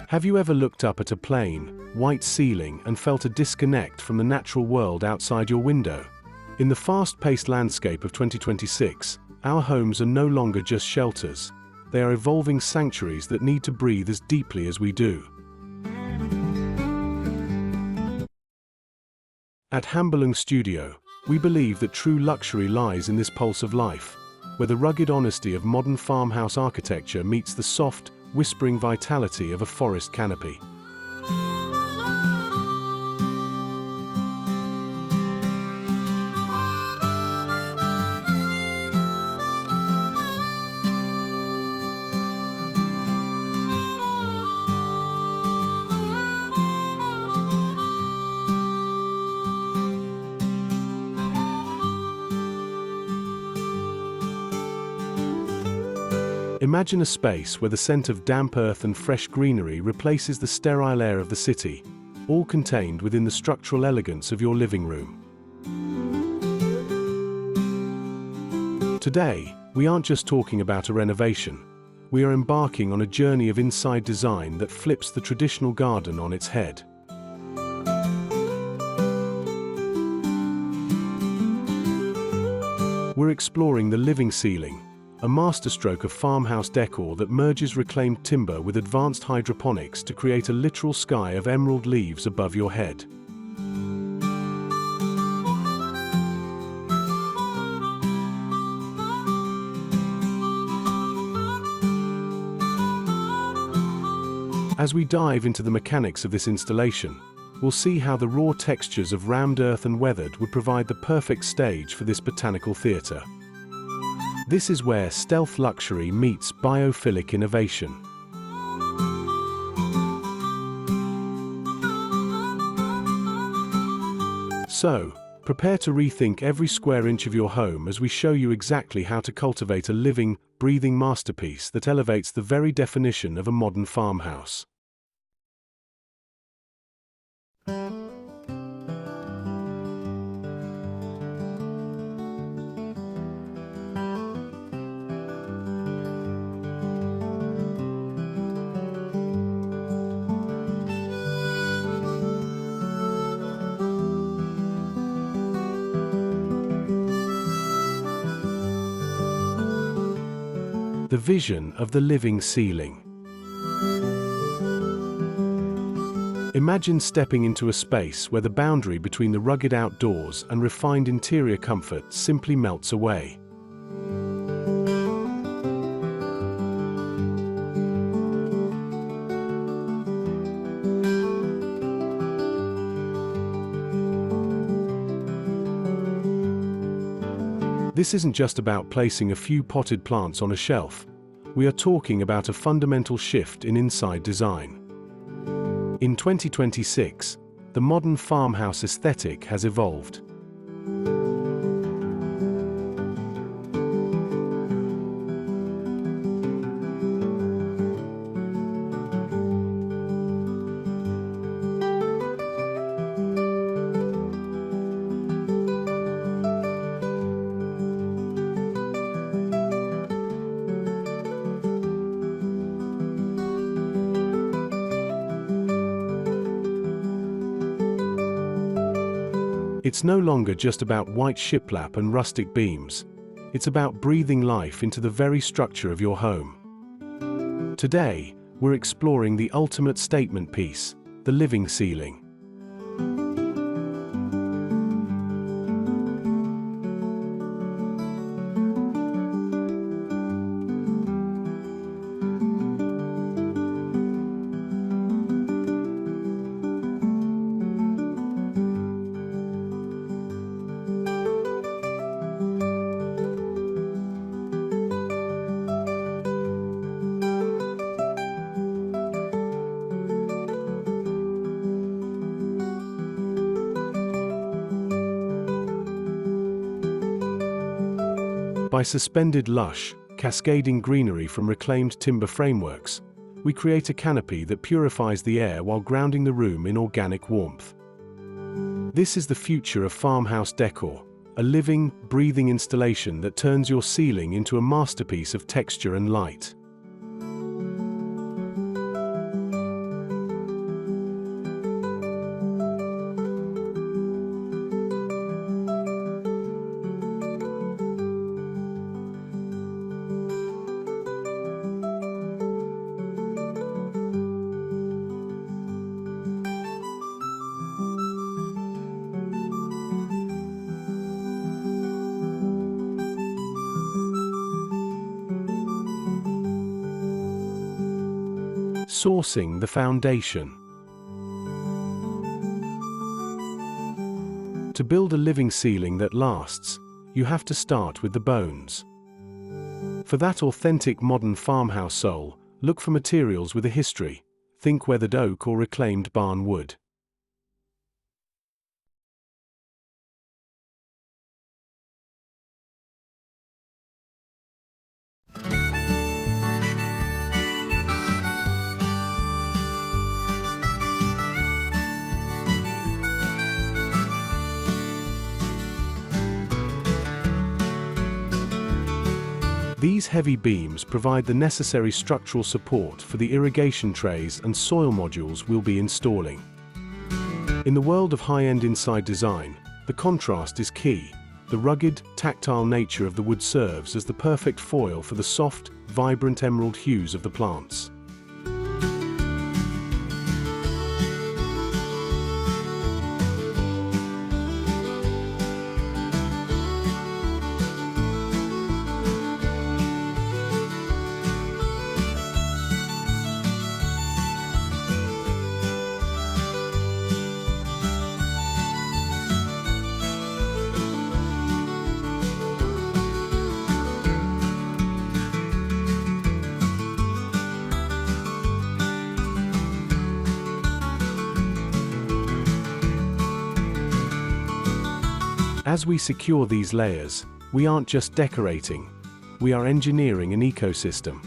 Have you ever looked up at a plain, white ceiling and felt a disconnect from the natural world outside your window? In the fast-paced landscape of 2026, our homes are no longer just shelters. They are evolving sanctuaries that need to breathe as deeply as we do. At Hamburlung Studio, we believe that true luxury lies in this pulse of life, where the rugged honesty of modern farmhouse architecture meets the soft, whispering vitality of a forest canopy. Imagine a space where the scent of damp earth and fresh greenery replaces the sterile air of the city, all contained within the structural elegance of your living room. Today, we aren't just talking about a renovation. We are embarking on a journey of inside design that flips the traditional garden on its head. We're exploring the living ceiling, a masterstroke of farmhouse decor that merges reclaimed timber with advanced hydroponics to create a literal sky of emerald leaves above your head. As we dive into the mechanics of this installation, we'll see how the raw textures of rammed earth and weathered would provide the perfect stage for this botanical theatre. This is where stealth luxury meets biophilic innovation. So, prepare to rethink every square inch of your home as we show you exactly how to cultivate a living, breathing masterpiece that elevates the very definition of a modern farmhouse. The vision of the living ceiling. Imagine stepping into a space where the boundary between the rugged outdoors and refined interior comfort simply melts away. This isn't just about placing a few potted plants on a shelf. We are talking about a fundamental shift in inside design. In 2026, the modern farmhouse aesthetic has evolved. It's no longer just about white shiplap and rustic beams. It's about breathing life into the very structure of your home. Today, we're exploring the ultimate statement piece, the living ceiling. By suspended lush, cascading greenery from reclaimed timber frameworks, we create a canopy that purifies the air while grounding the room in organic warmth. This is the future of farmhouse decor, a living, breathing installation that turns your ceiling into a masterpiece of texture and light. Sourcing the foundation. To build a living ceiling that lasts, you have to start with the bones. For that authentic modern farmhouse soul, look for materials with a history. Think weathered oak or reclaimed barn wood. These heavy beams provide the necessary structural support for the irrigation trays and soil modules we'll be installing. In the world of high-end inside design, the contrast is key. The rugged, tactile nature of the wood serves as the perfect foil for the soft, vibrant emerald hues of the plants. As we secure these layers, we aren't just decorating, we are engineering an ecosystem.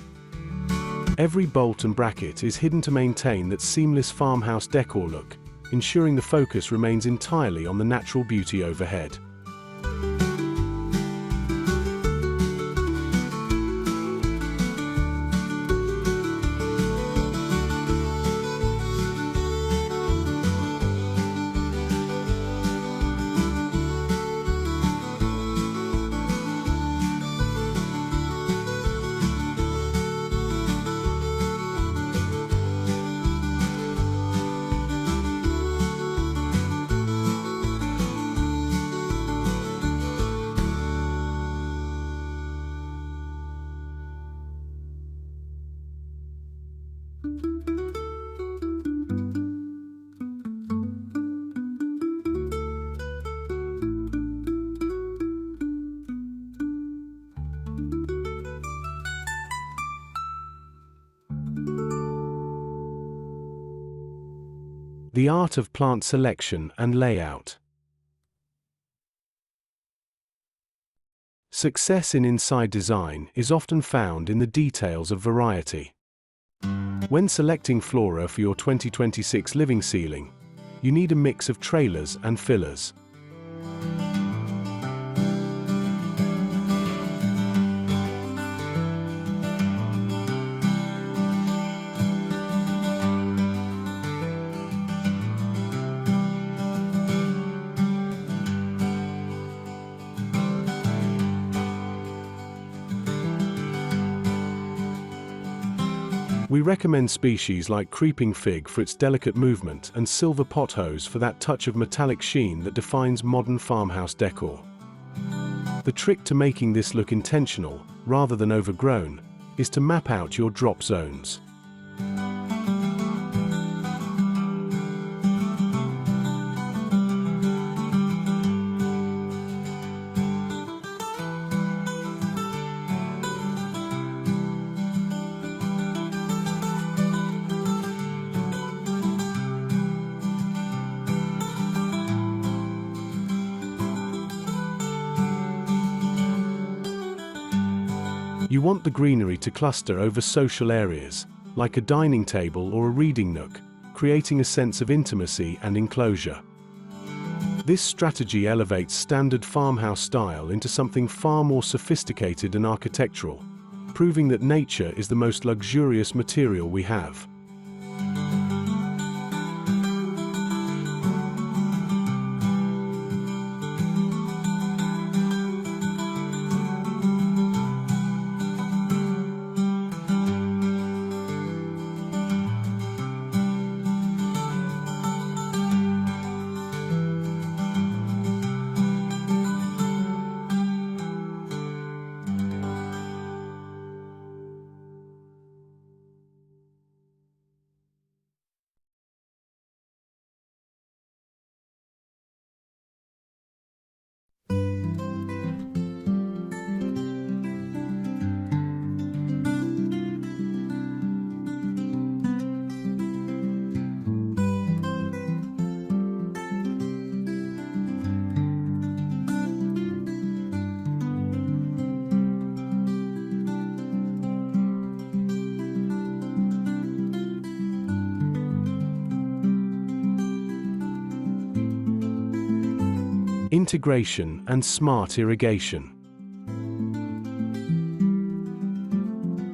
Every bolt and bracket is hidden to maintain that seamless farmhouse decor look, ensuring the focus remains entirely on the natural beauty overhead. The art of plant selection and layout. Success in inside design is often found in the details of variety. When selecting flora for your 2026 living ceiling, you need a mix of trailers and fillers. We recommend species like creeping fig for its delicate movement and silver pothose for that touch of metallic sheen that defines modern farmhouse decor. The trick to making this look intentional, rather than overgrown, is to map out your drop zones. You want the greenery to cluster over social areas, like a dining table or a reading nook, creating a sense of intimacy and enclosure. This strategy elevates standard farmhouse style into something far more sophisticated and architectural, proving that nature is the most luxurious material we have. Integration and smart irrigation.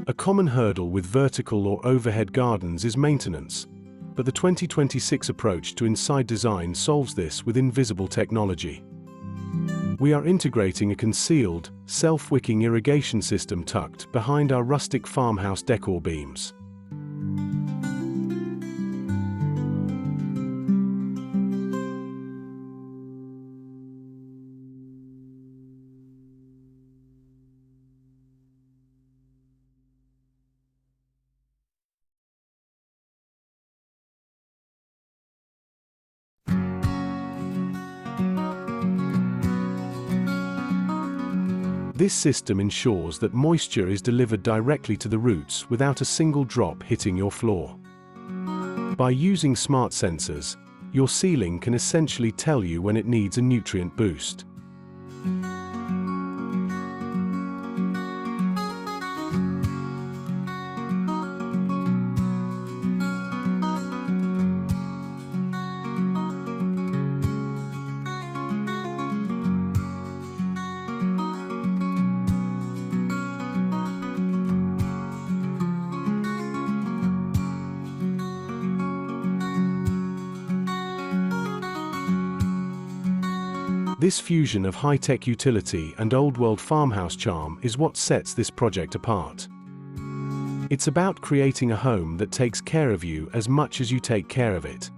A common hurdle with vertical or overhead gardens is maintenance, but the 2026 approach to inside design solves this with invisible technology. We are integrating a concealed, self-wicking irrigation system tucked behind our rustic farmhouse decor beams. This system ensures that moisture is delivered directly to the roots without a single drop hitting your floor. By using smart sensors, your ceiling can essentially tell you when it needs a nutrient boost. This fusion of high-tech utility and old-world farmhouse charm is what sets this project apart. It's about creating a home that takes care of you as much as you take care of it.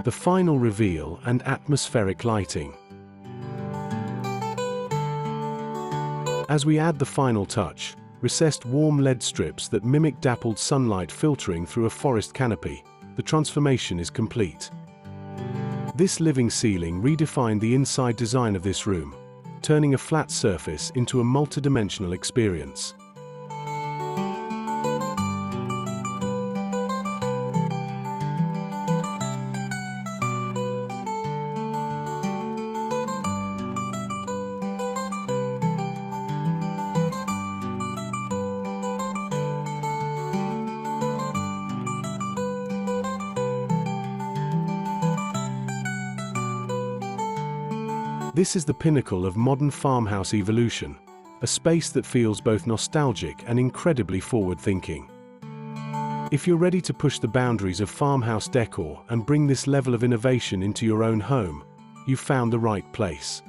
The final reveal and atmospheric lighting. As we add the final touch, recessed warm LED strips that mimic dappled sunlight filtering through a forest canopy, the transformation is complete. This living ceiling redefined the inside design of this room, turning a flat surface into a multidimensional experience. This is the pinnacle of modern farmhouse evolution, a space that feels both nostalgic and incredibly forward-thinking. If you're ready to push the boundaries of farmhouse decor and bring this level of innovation into your own home, you've found the right place.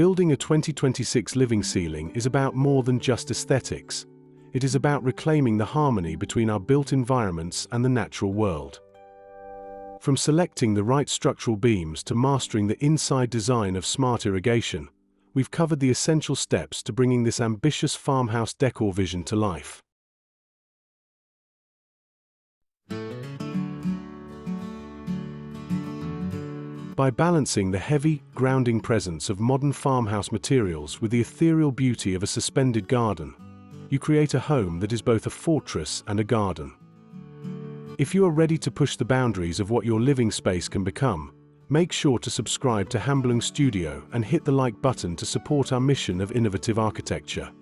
Building a 2026 living ceiling is about more than just aesthetics. It is about reclaiming the harmony between our built environments and the natural world. From selecting the right structural beams to mastering the inside design of smart irrigation, we've covered the essential steps to bringing this ambitious farmhouse decor vision to life. By balancing the heavy, grounding presence of modern farmhouse materials with the ethereal beauty of a suspended garden, you create a home that is both a fortress and a garden. If you are ready to push the boundaries of what your living space can become, make sure to subscribe to Hamblung Studio and hit the like button to support our mission of innovative architecture.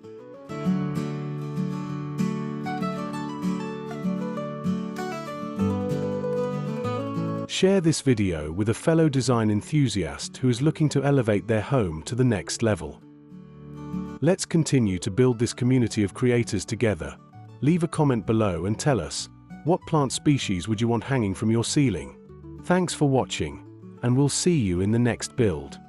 Share this video with a fellow design enthusiast who is looking to elevate their home to the next level. Let's continue to build this community of creators together. Leave a comment below and tell us, what plant species would you want hanging from your ceiling? Thanks for watching, and we'll see you in the next build.